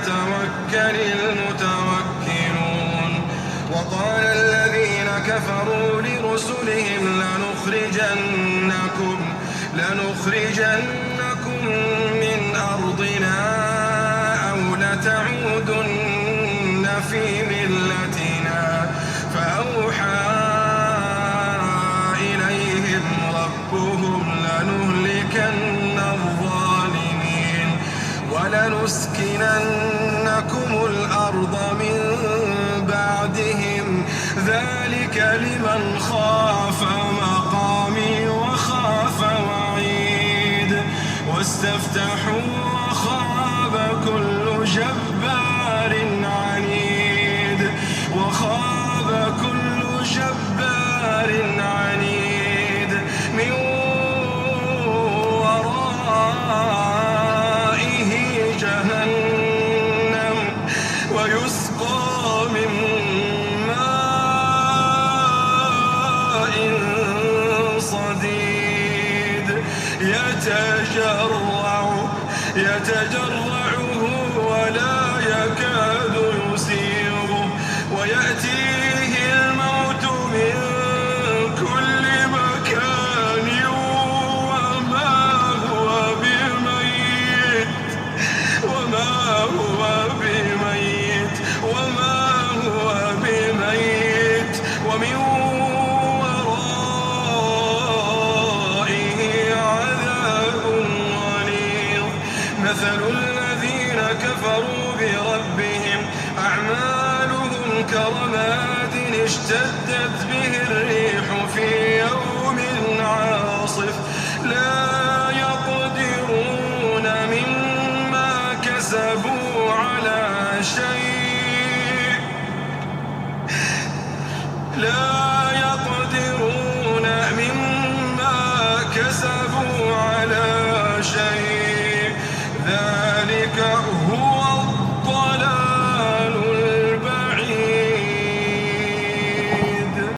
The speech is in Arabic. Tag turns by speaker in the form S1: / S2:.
S1: فليتوكل المتوكلون. وقال الذين كفروا لرسلهم لنخرجنكم من أرضنا أو لتعودن في ملتنا. فأوحى إليهم ربهم لنهلكن الظالمين ولنسكننكم الأرض من بعدهم ذلك لمن خاف مقامي وخاف وعيد. واستفتحوا وخاب كل جبار عنيد من ورائه جهنم ويسقى من ماء صديد يتجرعه ولا يكاد يسيغه ويأتيه الموت من كل مكان وما هو بميت ومن ورائه عذاب غليظ. مثل الذين كفروا بربهم أعمالهم كرماد اشتدت به الريح في يوم عاصف لا يقدرون مما كسبوا على شيء ذلك